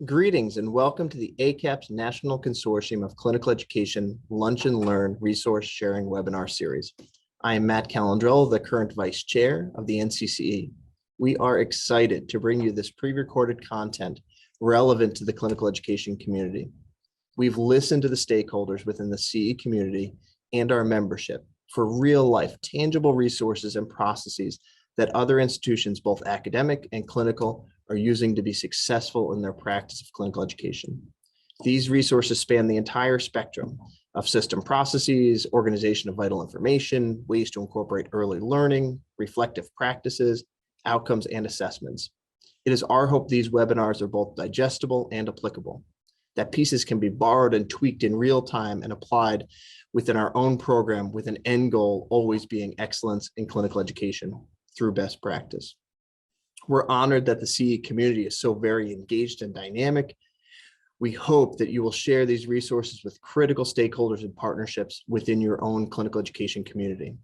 Greetings and welcome to the ACAP's National Consortium of Clinical Education Lunch and Learn Resource Sharing Webinar Series. I am Matt Calandrell, the current Vice Chair of the NCCE. We are excited to bring you this pre-recorded content relevant to the clinical education community. We've listened to the stakeholders within the CE community and our membership for real-life, tangible resources and processes that other institutions, both academic and clinical, are using to be successful in their practice of clinical education. These resources span the entire spectrum of system processes, organization of vital information, ways to incorporate early learning, reflective practices, outcomes, and assessments. It is our hope these webinars are both digestible and applicable, that pieces can be borrowed and tweaked in real time and applied within our own program with an end goal always being excellence in clinical education through best practice. We're honored that the CE community is so very engaged and dynamic. We hope that you will share these resources with critical stakeholders and partnerships within your own clinical education community.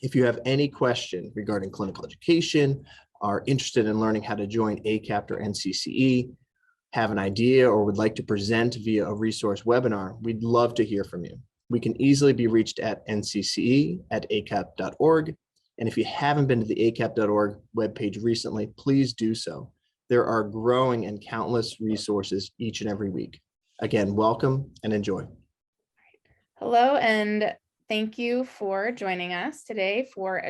If you have any question regarding clinical education, are interested in learning how to join ACAP or NCCE, have an idea or would like to present via a resource webinar, we'd love to hear from you. We can easily be reached at ncce@acap.org. And if you haven't been to the acap.org webpage recently, please do so. There are growing and countless resources each and every week. Again, welcome and enjoy. Hello, and thank you for joining us today for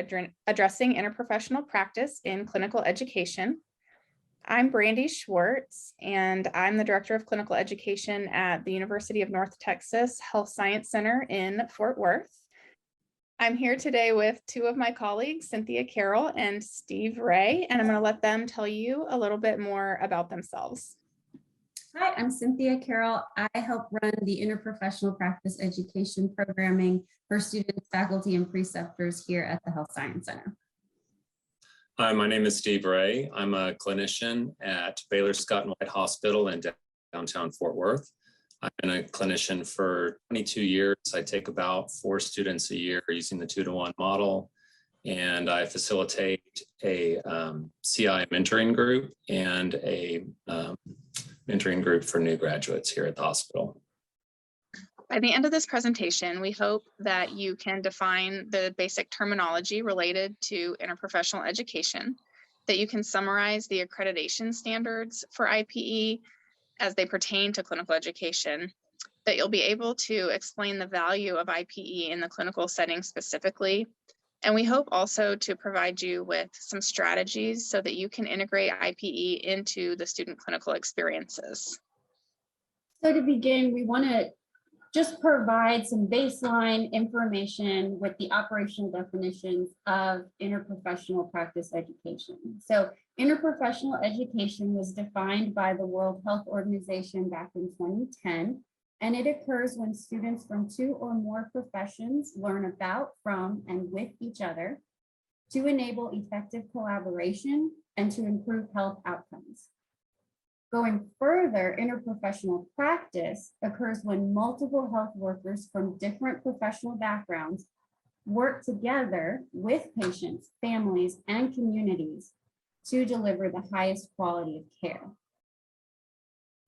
addressing interprofessional practice in clinical education. I'm Brandy Schwartz, and I'm the Director of Clinical Education at the University of North Texas Health Science Center in Fort Worth. I'm here today with two of my colleagues, Cynthia Carroll and Steve Ray, and I'm going to let them tell you a little bit more about themselves. Hi, I'm Cynthia Carroll. I help run the interprofessional practice education programming for students, faculty, and preceptors here at the Health Science Center. Hi, my name is Steve Ray. I'm a clinician at Baylor Scott and White Hospital in downtown Fort Worth. I've been a clinician for 22 years. I take about 4 students a year using the 2-to-1 model, and I facilitate a CI mentoring group and a mentoring group for new graduates here at the hospital. By the end of this presentation, we hope that you can define the basic terminology related to interprofessional education, that you can summarize the accreditation standards for IPE as they pertain to clinical education, that you'll be able to explain the value of IPE in the clinical setting specifically. And we hope also to provide you with some strategies so that you can integrate IPE into the student clinical experiences. So to begin, we want to just provide some baseline information with the operational definitions of interprofessional practice education. So interprofessional education was defined by the World Health Organization back in 2010, and it occurs when students from 2 or more professions learn about, from, and with each other to enable effective collaboration and to improve health outcomes. Going further, interprofessional practice occurs when multiple health workers from different professional backgrounds work together with patients, families, and communities to deliver the highest quality of care.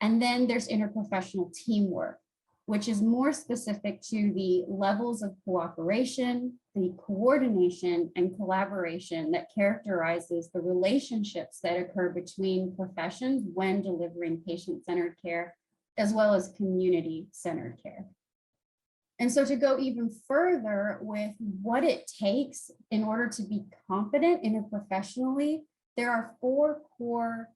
And then there's interprofessional teamwork, which is more specific to the levels of cooperation, the coordination and collaboration that characterizes the relationships that occur between professions when delivering patient-centered care, as well as community-centered care. And so to go even further with what it takes in order to be competent interprofessionally, there are 4 core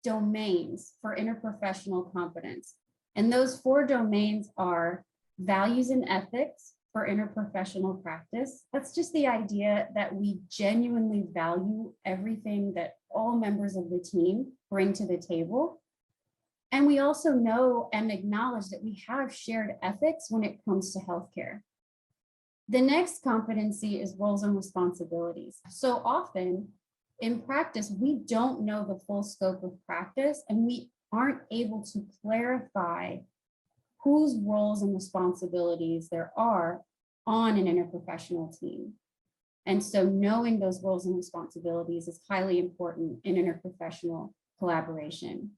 domains for interprofessional competence. And those 4 domains are values and ethics for interprofessional practice. That's just the idea that we genuinely value everything that all members of the team bring to the table. And we also know and acknowledge that we have shared ethics when it comes to healthcare. The next competency is roles and responsibilities. So often in practice, we don't know the full scope of practice, and we aren't able to clarify whose roles and responsibilities there are on an interprofessional team. And so knowing those roles and responsibilities is highly important in interprofessional collaboration.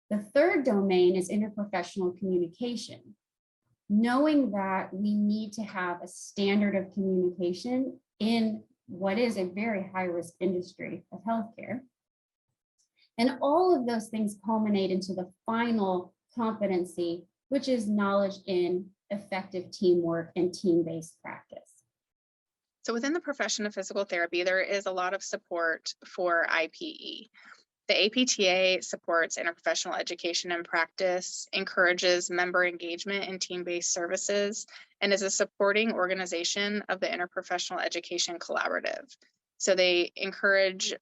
The third domain is interprofessional communication. Knowing that we need to have a standard of communication in what is a very high-risk industry of healthcare. And all of those things culminate into the final competency, which is knowledge in effective teamwork and team-based practice. So within the profession of physical therapy, there is a lot of support for IPE. The APTA supports interprofessional education and practice, encourages member engagement in team-based services, and is a supporting organization of the Interprofessional Education Collaborative. So they encourage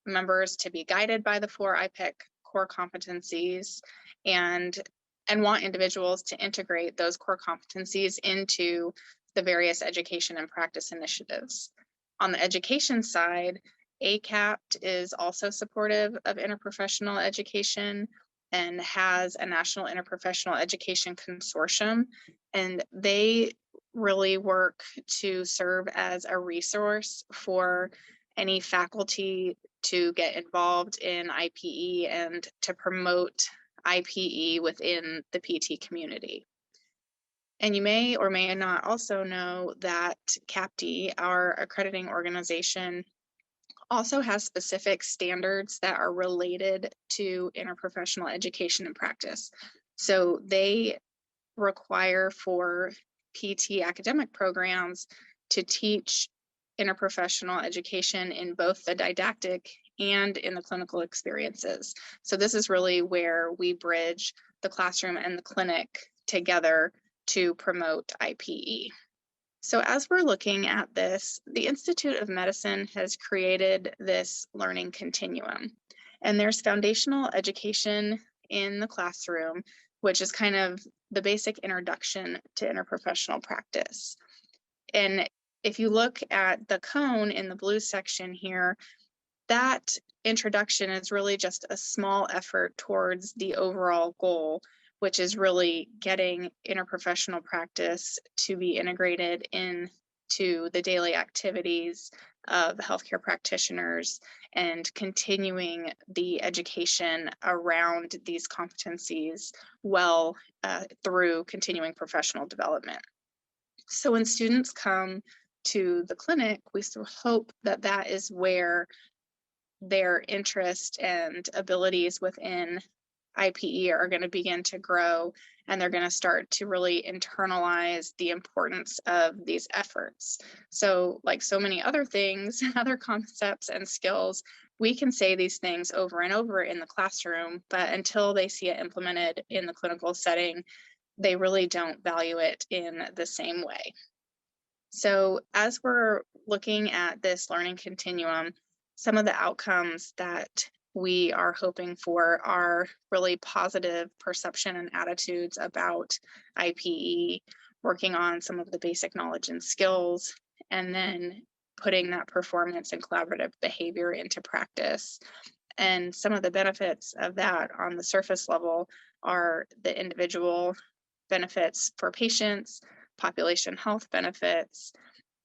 members to be guided by the 4 IPEC core competencies and want individuals to integrate those core competencies into the various education and practice initiatives. On the education side, ACAPT is also supportive of interprofessional education and has a national interprofessional education consortium, and they really work to serve as a resource for any faculty to get involved in IPE and to promote IPE within the PT community. And you may or may not also know that CAPTE, our accrediting organization, also has specific standards that are related to interprofessional education and practice. So they require for PT academic programs to teach interprofessional education in both the didactic and in the clinical experiences. So this is really where we bridge the classroom and the clinic together to promote IPE. So as we're looking at this, the Institute of Medicine has created this learning continuum, and there's foundational education in the classroom, which is kind of the basic introduction to interprofessional practice. And if you look at the cone in the blue section here, that introduction is really just a small effort towards the overall goal, which is really getting interprofessional practice to be integrated into the daily activities of healthcare practitioners and continuing the education around these competencies well through continuing professional development. So when students come to the clinic, we hope that that is where their interest and abilities within IPE are going to begin to grow, and they're going to start to really internalize the importance of these efforts. So like so many other things, other concepts and skills, we can say these things over and over in the classroom, but until they see it implemented in the clinical setting, they really don't value it in the same way. So as we're looking at this learning continuum, some of the outcomes that we are hoping for are really positive perception and attitudes about IPE, working on some of the basic knowledge and skills, and then putting that performance and collaborative behavior into practice. And some of the benefits of that on the surface level are the individual benefits for patients, population health benefits.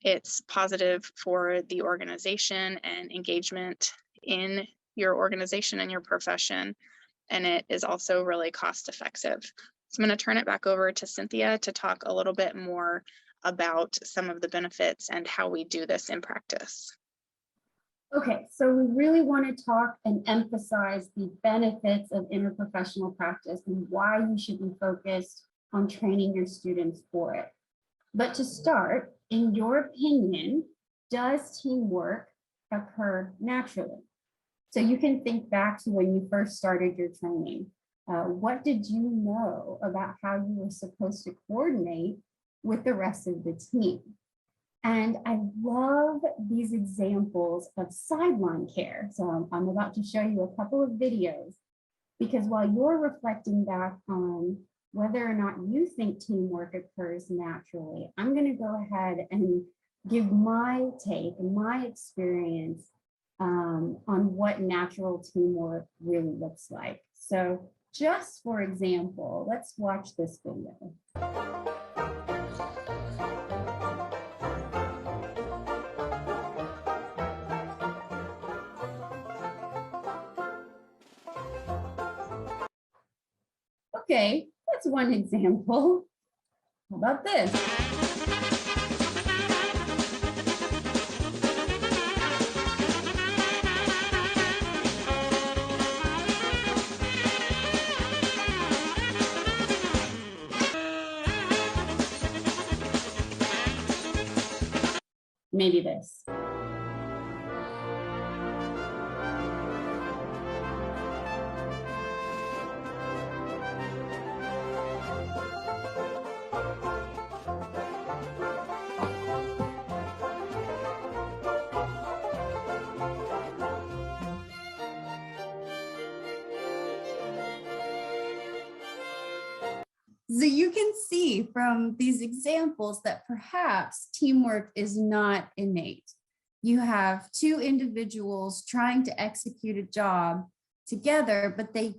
It's positive for the organization and engagement in your organization and your profession, and it is also really cost effective. So I'm going to turn it back over to Cynthia to talk a little bit more about some of the benefits and how we do this in practice. Okay, so we really want to talk and emphasize the benefits of interprofessional practice and why you should be focused on training your students for it. But to start, in your opinion, does teamwork occur naturally? So you can think back to when you first started your training. What did you know about how you were supposed to coordinate with the rest of the team? And I love these examples of sideline care. So I'm about to show you a couple of videos, because while you're reflecting back on whether or not you think teamwork occurs naturally, I'm going to go ahead and give my take and my experience on what natural teamwork really looks like. So just for example, let's watch this video. Okay, that's one example. How about this? Maybe this. So you can see from these examples that perhaps teamwork is not innate. You have two individuals trying to execute a job together, but they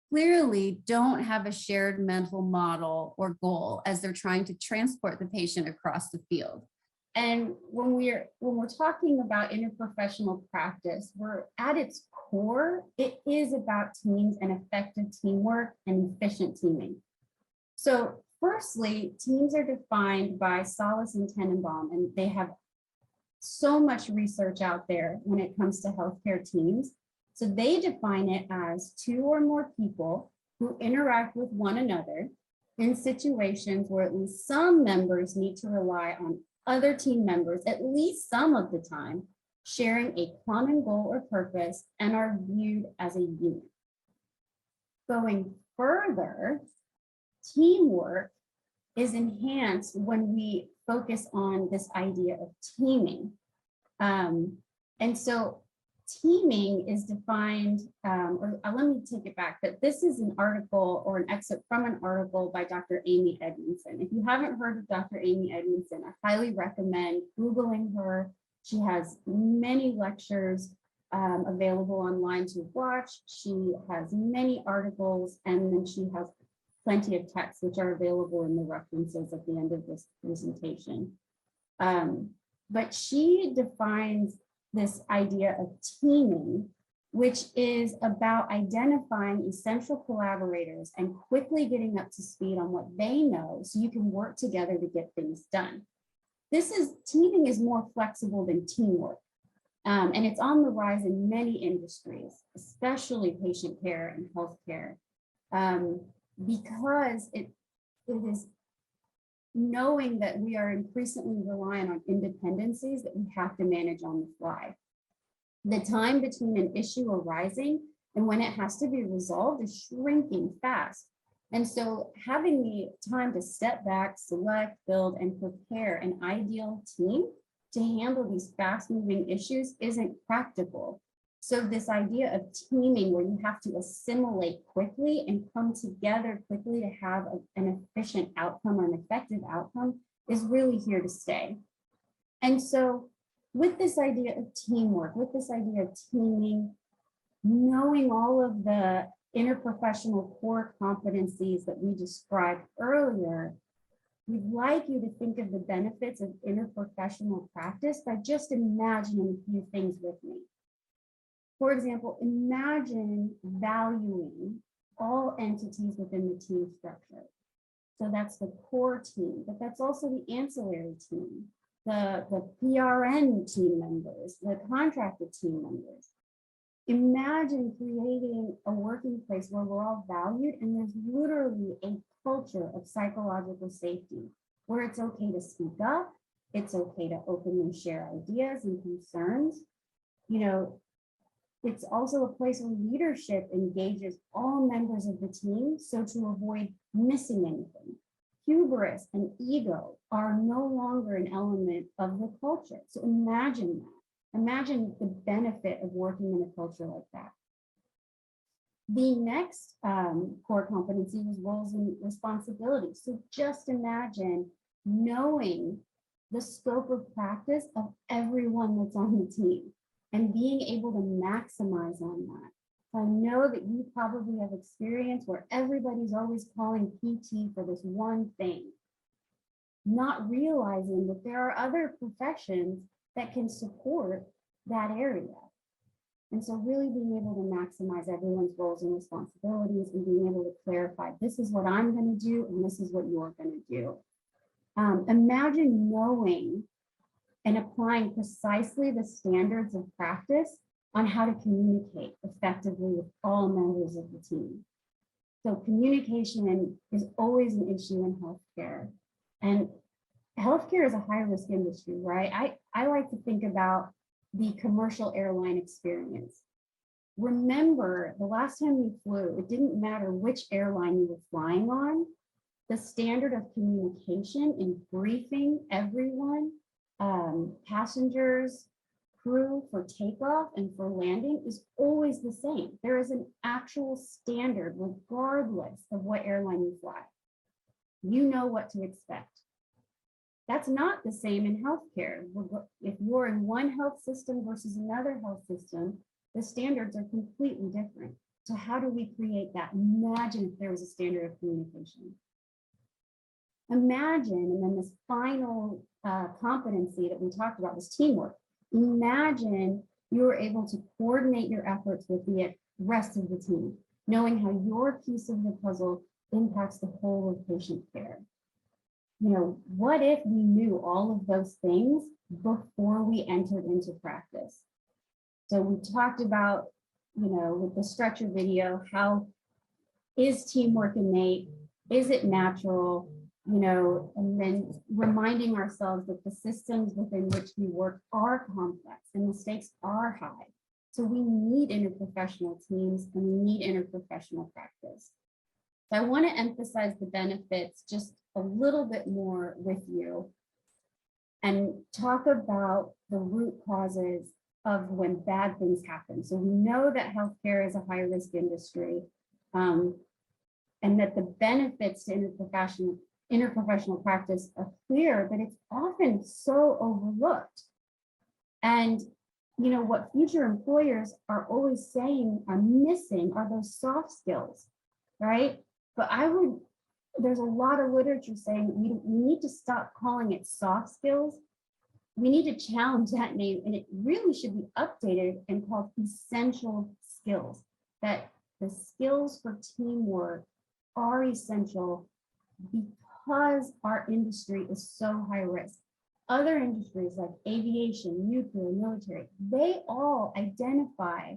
clearly don't have a shared mental model or goal as they're trying to transport the patient across the field. And when we're talking about interprofessional practice, we're at its core, it is about teams and effective teamwork and efficient teaming. So firstly, teams are defined by Solis and Tenenbaum, and they have so much research out there when it comes to healthcare teams. So they define it as two or more people who interact with one another in situations where at least some members need to rely on other team members at least some of the time, sharing a common goal or purpose, and are viewed as a unit. Going further, teamwork is enhanced when we focus on this idea of teaming. And so teaming is defined, let me take it back, but this is an article or an excerpt from an article by Dr. Amy Edmondson. If you haven't heard of Dr. Amy Edmondson, I highly recommend Googling her. She has many lectures available online to watch. She has many articles, and then she has plenty of texts which are available in the references at the end of this presentation. But she defines this idea of teaming, which is about identifying essential collaborators and quickly getting up to speed on what they know so you can work together to get things done. Teaming is more flexible than teamwork. And it's on the rise in many industries, especially patient care and healthcare. Because it is knowing that we are increasingly reliant on independencies that we have to manage on the fly. The time between an issue arising and when it has to be resolved is shrinking fast. And so having the time to step back, select, build, and prepare an ideal team to handle these fast-moving issues isn't practical. So this idea of teaming where you have to assimilate quickly and come together quickly to have an efficient outcome or an effective outcome is really here to stay. And so with this idea of teamwork, with this idea of teaming, knowing all of the interprofessional core competencies that we described earlier, we'd like you to think of the benefits of interprofessional practice by just imagining a few things with me. For example, imagine valuing all entities within the team structure. So that's the core team, but that's also the ancillary team, the PRN team members, the contracted team members. Imagine creating a working place where we're all valued and there's literally a culture of psychological safety where it's okay to speak up, it's okay to openly share ideas and concerns. It's also a place where leadership engages all members of the team, so to avoid missing anything. Hubris and ego are no longer an element of the culture. So imagine that. Imagine the benefit of working in a culture like that. The next core competency was roles and responsibilities. So just imagine knowing the scope of practice of everyone that's on the team and being able to maximize on that. I know that you probably have experience where everybody's always calling PT for this one thing, not realizing that there are other professions that can support that area. And so really being able to maximize everyone's roles and responsibilities and being able to clarify, this is what I'm going to do and this is what you're going to do. Imagine knowing and applying precisely the standards of practice on how to communicate effectively with all members of the team. So communication is always an issue in healthcare. And healthcare is a high-risk industry, right? I like to think about the commercial airline experience. Remember, the last time you flew, it didn't matter which airline you were flying on. The standard of communication in briefing everyone, passengers, crew for takeoff and for landing is always the same. There is an actual standard regardless of what airline you fly. You know what to expect. That's not the same in healthcare. If you're in one health system versus another health system, the standards are completely different. So how do we create that? Imagine if there was a standard of communication. Imagine, and then this final competency that we talked about was teamwork. Imagine you were able to coordinate your efforts with the rest of the team, knowing how your piece of the puzzle impacts the whole of patient care. You know, what if we knew all of those things before we entered into practice? So we talked about, you know, with the stretcher video, how is teamwork innate? Is it natural? You know, and then reminding ourselves that the systems within which we work are complex and the stakes are high. So we need interprofessional teams and we need interprofessional practice. So I want to emphasize the benefits just a little bit more with you and talk about the root causes of when bad things happen. So we know that healthcare is a high-risk industry, and that the benefits to interprofessional practice are clear, but it's often so overlooked. And you know what future employers are always saying are missing are those soft skills, right? But there's a lot of literature saying we need to stop calling it soft skills. We need to challenge that name, and it really should be updated and called essential skills, that the skills for teamwork are essential because our industry is so high risk. Other industries like aviation, nuclear, military, they all identify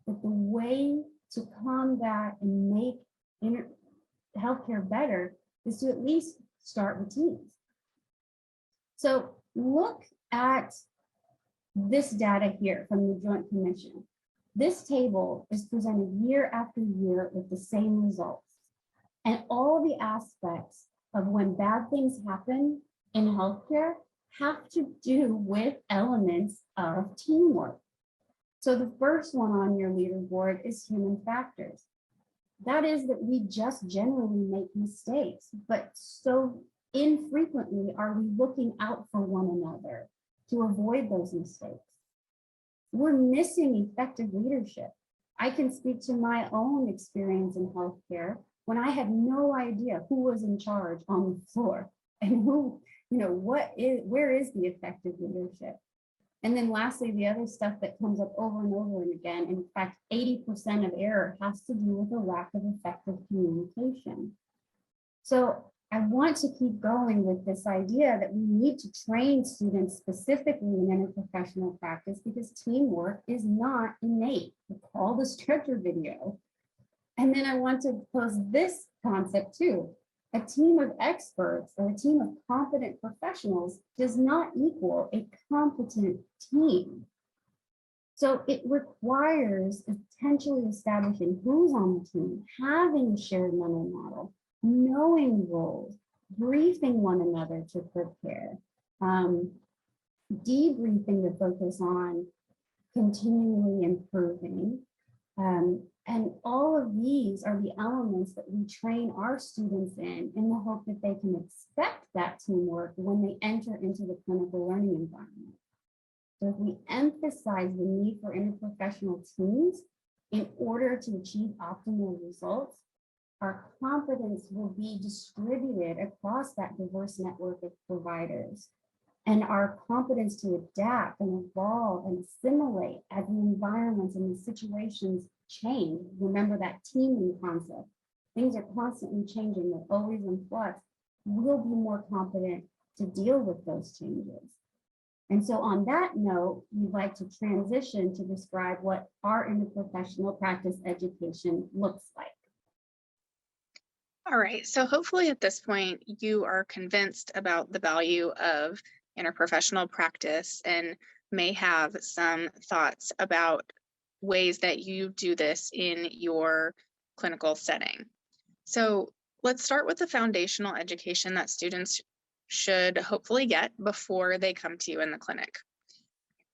that the way to combat and make healthcare better is to at least start with teams. So look at this data here from the Joint Commission. This table is presented year after year with the same results. And all the aspects of when bad things happen in healthcare have to do with elements of teamwork. So the first one on your leaderboard is human factors. That is that we just generally make mistakes, but so infrequently are we looking out for one another to avoid those mistakes. We're missing effective leadership. I can speak to my own experience in healthcare when I had no idea who was in charge on the floor and who, you know, where is the effective leadership? And then lastly, the other stuff that comes up over and over and again, in fact, 80% of error has to do with a lack of effective communication. So I want to keep going with this idea that we need to train students specifically in interprofessional practice because teamwork is not innate. Recall the stretcher video. And then I want to pose this concept too. A team of experts or a team of competent professionals does not equal a competent team. So it requires potentially establishing who's on the team, having a shared mental model, knowing roles, briefing one another to prepare, debriefing to focus on continually improving. And all of these are the elements that we train our students in the hope that they can expect that teamwork when they enter into the clinical learning environment. So if we emphasize the need for interprofessional teams in order to achieve optimal results, our competence will be distributed across that diverse network of providers. And our competence to adapt and evolve and assimilate as the environments and the situations change. Remember that teaming concept. Things are constantly changing, they're always in flux. We'll be more competent to deal with those changes. And so on that note, we'd like to transition to describe what our interprofessional practice education looks like. All right, so hopefully at this point, you are convinced about the value of interprofessional practice and may have some thoughts about ways that you do this in your clinical setting. So let's start with the foundational education that students should hopefully get before they come to you in the clinic.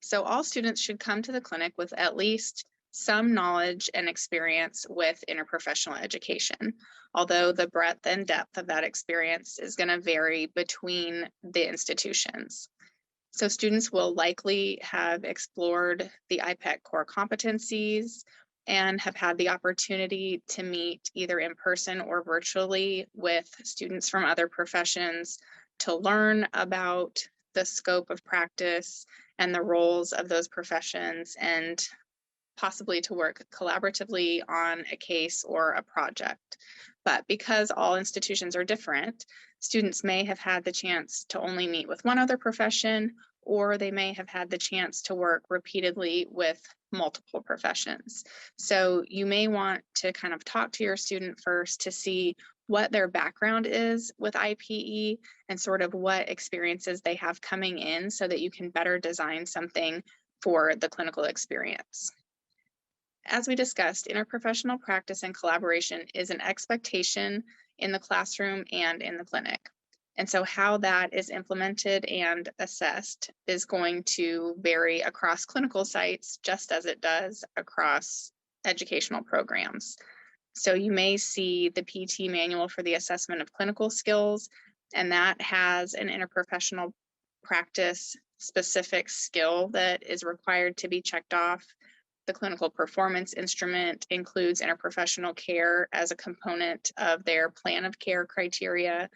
So all students should come to the clinic with at least some knowledge and experience with interprofessional education, although the breadth and depth of that experience is going to vary between the institutions. So students will likely have explored the IPEC core competencies and have had the opportunity to meet either in person or virtually with students from other professions to learn about the scope of practice and the roles of those professions, and possibly to work collaboratively on a case or a project. But because all institutions are different, students may have had the chance to only meet with one other profession, or they may have had the chance to work repeatedly with multiple professions. So you may want to kind of talk to your student first to see what their background is with IPE and sort of what experiences they have coming in so that you can better design something for the clinical experience. As we discussed, interprofessional practice and collaboration is an expectation in the classroom and in the clinic. And so how that is implemented and assessed is going to vary across clinical sites, just as it does across educational programs. So you may see the PT manual for the assessment of clinical skills, and that has an interprofessional practice specific skill that is required to be checked off. The clinical performance instrument includes interprofessional care as a component of their plan of care criteria,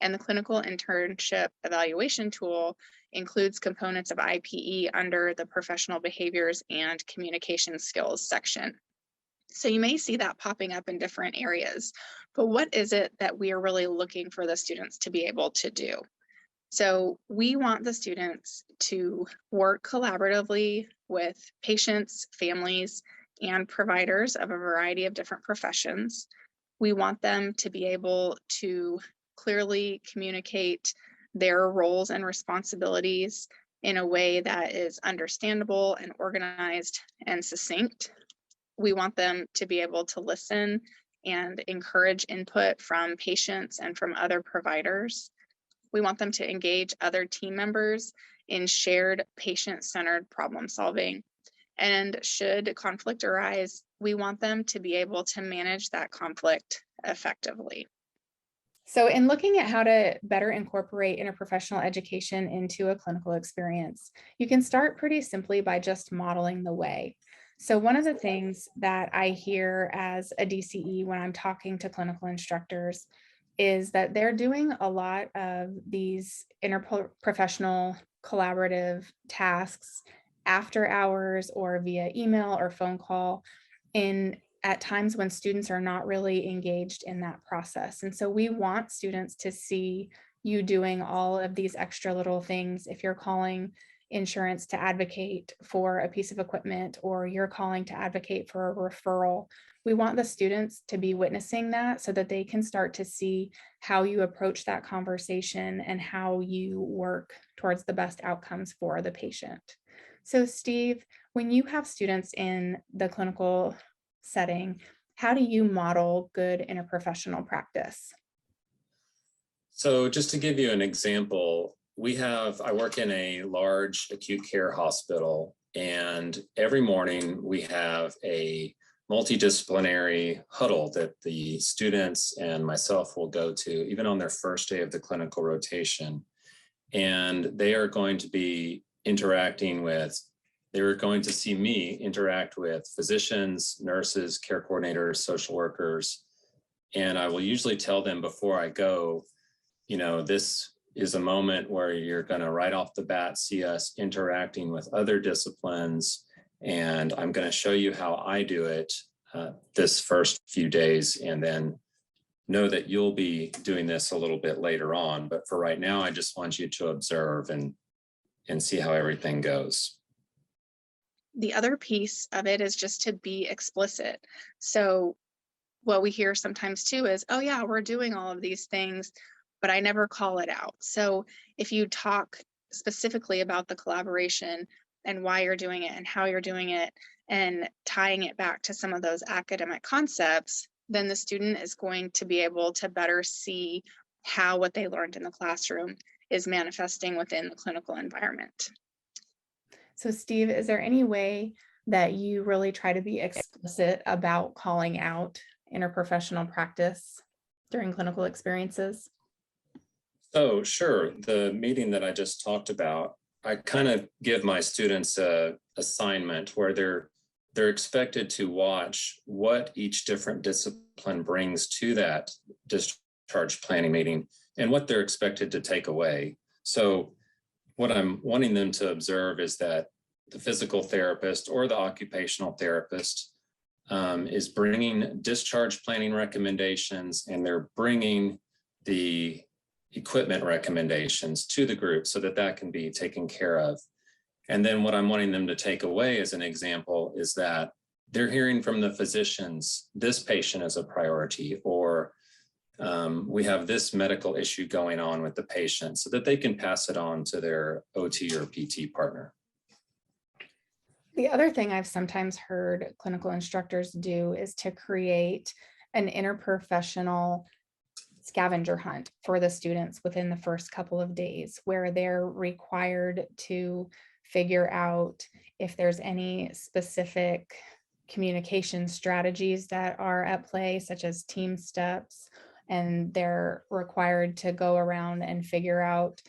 and the clinical internship evaluation tool includes components of IPE under the professional behaviors and communication skills section. So you may see that popping up in different areas, but what is it that we are really looking for the students to be able to do? So we want the students to work collaboratively with patients, families, and providers of a variety of different professions. We want them to be able to clearly communicate their roles and responsibilities in a way that is understandable and organized and succinct. We want them to be able to listen and encourage input from patients and from other providers. We want them to engage other team members in shared patient-centered problem solving. And should conflict arise, we want them to be able to manage that conflict effectively. So in looking at how to better incorporate interprofessional education into a clinical experience, you can start pretty simply by just modeling the way. So one of the things that I hear as a DCE when I'm talking to clinical instructors is that they're doing a lot of these interprofessional collaborative tasks after hours or via email or phone call at times when students are not really engaged in that process. And so we want students to see you doing all of these extra little things. If you're calling insurance to advocate for a piece of equipment, or you're calling to advocate for a referral, we want the students to be witnessing that so that they can start to see how you approach that conversation and how you work towards the best outcomes for the patient. So Steve, when you have students in the clinical setting, how do you model good interprofessional practice? So just to give you an example, I work in a large acute care hospital, and every morning we have a multidisciplinary huddle that the students and myself will go to, even on their first day of the clinical rotation. And they are going to be they're going to see me interact with physicians, nurses, care coordinators, social workers. And I will usually tell them before I go, this is a moment where you're going to right off the bat see us interacting with other disciplines. And I'm going to show you how I do it this first few days, and then know that you'll be doing this a little bit later on. But for right now, I just want you to observe and see how everything goes. The other piece of it is just to be explicit. So what we hear sometimes too is, oh yeah, we're doing all of these things, but I never call it out. So if you talk specifically about the collaboration and why you're doing it and how you're doing it and tying it back to some of those academic concepts, then the student is going to be able to better see how what they learned in the classroom is manifesting within the clinical environment. So Steve, is there any way that you really try to be explicit about calling out interprofessional practice during clinical experiences? So sure, the meeting that I just talked about, I kind of give my students a assignment where they're expected to watch what each different discipline brings to that discharge planning meeting and what they're expected to take away. So what I'm wanting them to observe is that the physical therapist or the occupational therapist is bringing discharge planning recommendations, and they're bringing the equipment recommendations to the group so that that can be taken care of. And then what I'm wanting them to take away as an example is that they're hearing from the physicians, this patient is a priority, or we have this medical issue going on with the patient, so that they can pass it on to their OT or PT partner. The other thing I've sometimes heard clinical instructors do is to create an interprofessional scavenger hunt for the students within the first couple of days, where they're required to figure out if there's any specific communication strategies that are at play, such as team steps, and they're required to go around and figure out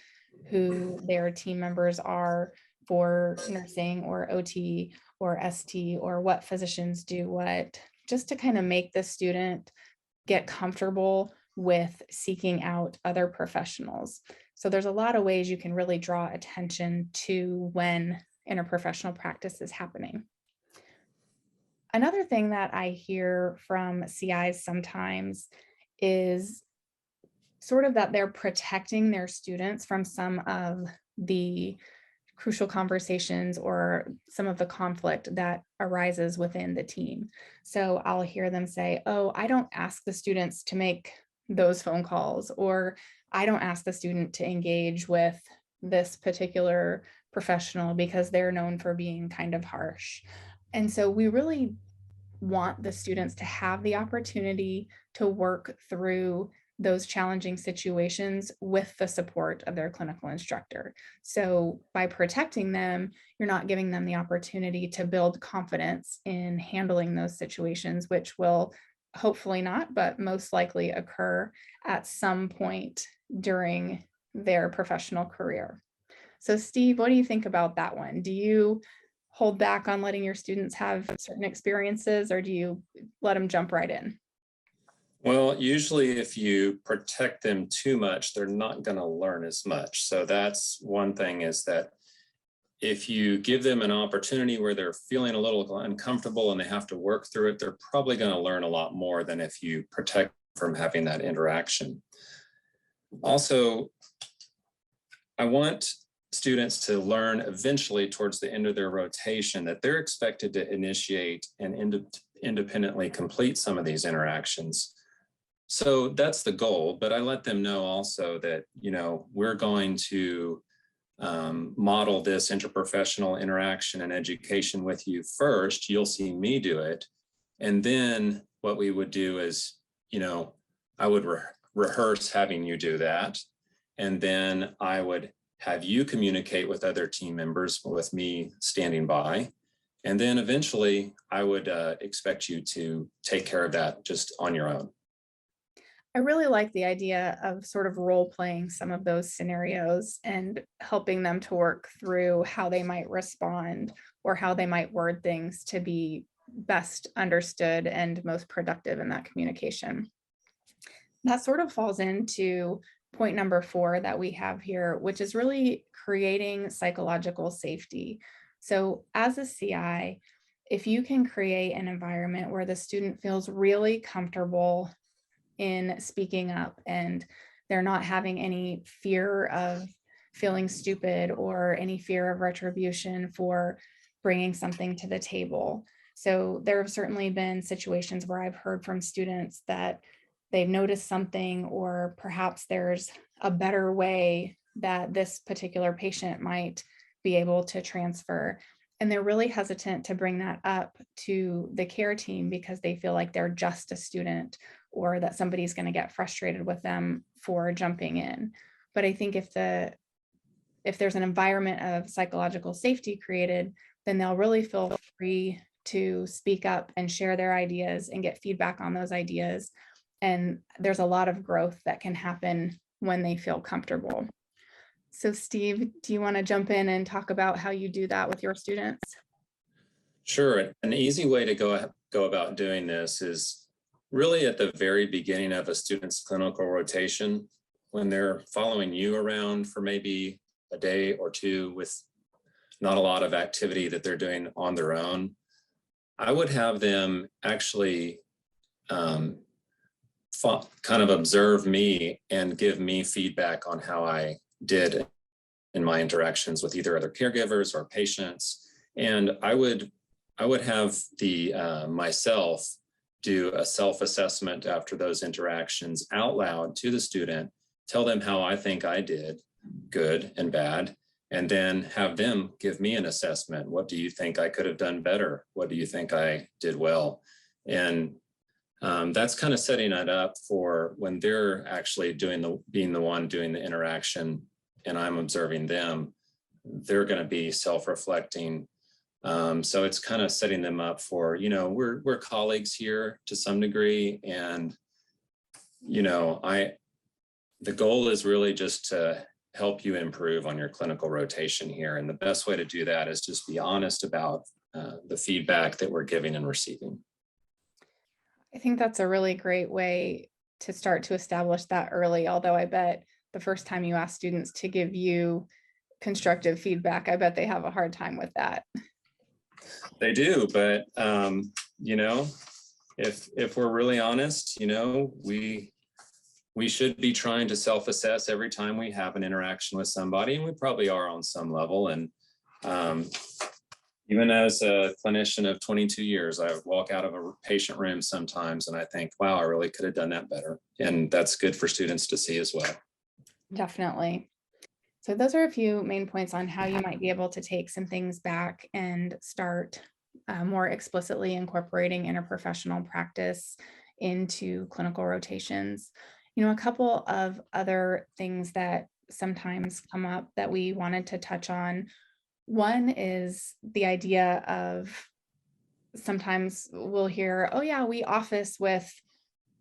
who their team members are for nursing or OT or ST, or what physicians do what, just to kind of make the student get comfortable with seeking out other professionals. So there's a lot of ways you can really draw attention to when interprofessional practice is happening. Another thing that I hear from CIs sometimes is sort of that they're protecting their students from some of the crucial conversations or some of the conflict that arises within the team. So I'll hear them say, oh, I don't ask the students to make those phone calls, or I don't ask the student to engage with this particular professional because they're known for being kind of harsh. And so we really want the students to have the opportunity to work through those challenging situations with the support of their clinical instructor. So by protecting them, you're not giving them the opportunity to build confidence in handling those situations, which will hopefully not, but most likely occur at some point during their professional career. So Steve, what do you think about that one? Do you hold back on letting your students have certain experiences, or do you let them jump right in? Well, usually if you protect them too much, they're not going to learn as much. So that's one thing, is that if you give them an opportunity where they're feeling a little uncomfortable and they have to work through it, they're probably going to learn a lot more than if you protect them from having that interaction. Also, I want students to learn eventually towards the end of their rotation that they're expected to initiate and independently complete some of these interactions. So that's the goal, but I let them know also that, you know, we're going to model this interprofessional interaction and education with you first. You'll see me do it. And then what we would do is, you know, I would rehearse having you do that. And then I would have you communicate with other team members with me standing by. And then eventually I would expect you to take care of that just on your own. I really like the idea of sort of role playing some of those scenarios and helping them to work through how they might respond or how they might word things to be best understood and most productive in that communication. That sort of falls into point number 4 that we have here, which is really creating psychological safety. So as a CI, if you can create an environment where the student feels really comfortable in speaking up and they're not having any fear of feeling stupid or any fear of retribution for bringing something to the table. So there have certainly been situations where I've heard from students that they've noticed something, or perhaps there's a better way that this particular patient might be able to transfer. And they're really hesitant to bring that up to the care team because they feel like they're just a student, or that somebody's going to get frustrated with them for jumping in. But I think if there's an environment of psychological safety created, then they'll really feel free to speak up and share their ideas and get feedback on those ideas. And there's a lot of growth that can happen when they feel comfortable. So Steve, do you want to jump in and talk about how you do that with your students? Sure. An easy way to go about doing this is really at the very beginning of a student's clinical rotation, when they're following you around for maybe a day or two with not a lot of activity that they're doing on their own. I would have them actually kind of observe me and give me feedback on how I did in my interactions with either other caregivers or patients. And I would have myself do a self-assessment after those interactions out loud to the student, tell them how I think I did, good and bad, and then have them give me an assessment. What do you think I could have done better? What do you think I did well? And that's kind of setting it up for when they're actually being the one doing the interaction and I'm observing them, they're going to be self-reflecting. So it's kind of setting them up for, we're colleagues here to some degree. And, the goal is really just to help you improve on your clinical rotation here. And the best way to do that is just be honest about the feedback that we're giving and receiving. I think that's a really great way to start to establish that early, although I bet the first time you ask students to give you constructive feedback, I bet they have a hard time with that. They do, but if we're really honest, we should be trying to self-assess every time we have an interaction with somebody, and we probably are on some level. And even as a clinician of 22 years, I walk out of a patient room sometimes and I think, wow, I really could have done that better. And that's good for students to see as well. Definitely. So those are a few main points on how you might be able to take some things back and start more explicitly incorporating interprofessional practice into clinical rotations. A couple of other things that sometimes come up that we wanted to touch on. One is the idea of sometimes we'll hear, oh yeah, we office with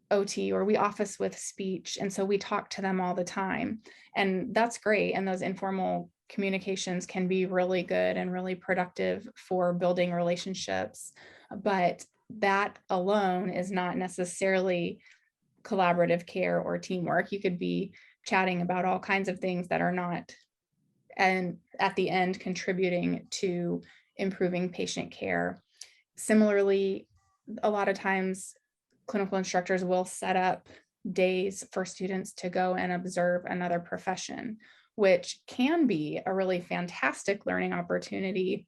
OT or we office with speech. And so we talk to them all the time. And that's great. And those informal communications can be really good and really productive for building relationships. But that alone is not necessarily collaborative care or teamwork. You could be chatting about all kinds of things that are not, and at the end, contributing to improving patient care. Similarly, a lot of times clinical instructors will set up days for students to go and observe another profession, which can be a really fantastic learning opportunity,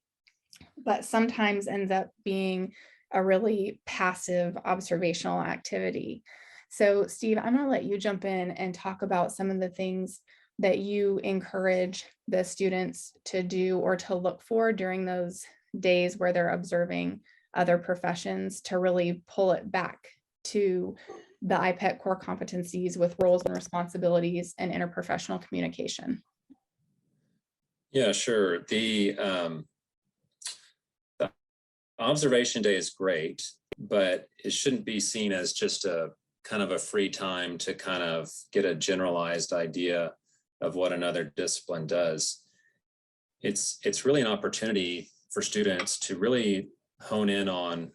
but sometimes ends up being a really passive observational activity. So Steve, I'm going to let you jump in and talk about some of the things that you encourage the students to do or to look for during those days where they're observing other professions to really pull it back to the IPEC core competencies with roles and responsibilities and interprofessional communication. Yeah, sure. The observation day is great, but it shouldn't be seen as just a kind of a free time to kind of get a generalized idea of what another discipline does. It's really an opportunity for students to really hone in on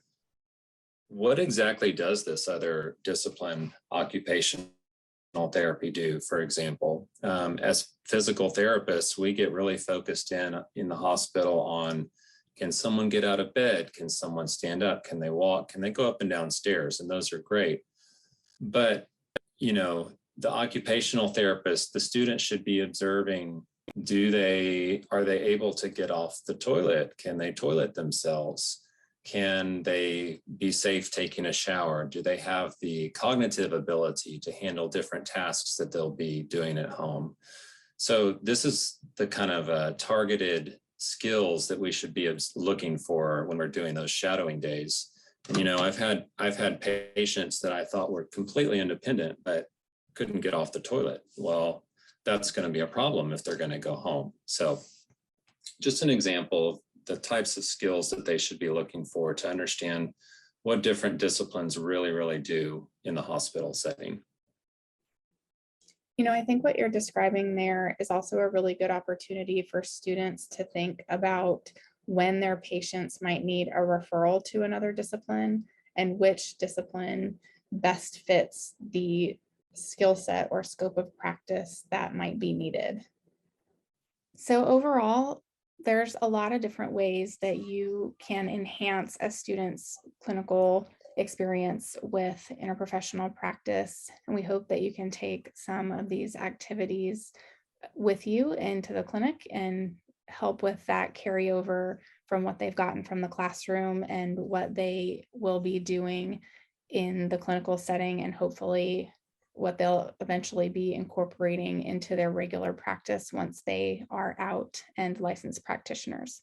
what exactly does this other discipline occupation therapy do, for example. As physical therapists, we get really focused in the hospital on, can someone get out of bed? Can someone stand up? Can they walk? Can they go up and down stairs? And those are great. But, you know, the occupational therapist, the student should be observing, are they able to get off the toilet? Can they toilet themselves? Can they be safe taking a shower? Do they have the cognitive ability to handle different tasks that they'll be doing at home? So this is the kind of targeted skills that we should be looking for when we're doing those shadowing days. And, you know, I've had patients that I thought were completely independent, but couldn't get off the toilet. Well, that's going to be a problem if they're going to go home. So just an example of the types of skills that they should be looking for to understand what different disciplines really do in the hospital setting. You know, I think what you're describing there is also a really good opportunity for students to think about when their patients might need a referral to another discipline and which discipline best fits the skill set or scope of practice that might be needed. So overall, there's a lot of different ways that you can enhance a student's clinical experience with interprofessional practice. And we hope that you can take some of these activities with you into the clinic and help with that carryover from what they've gotten from the classroom and what they will be doing in the clinical setting, and hopefully what they'll eventually be incorporating into their regular practice once they are out and licensed practitioners.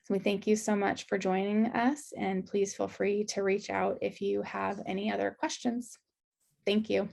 So we thank you so much for joining us, and please feel free to reach out if you have any other questions. Thank you.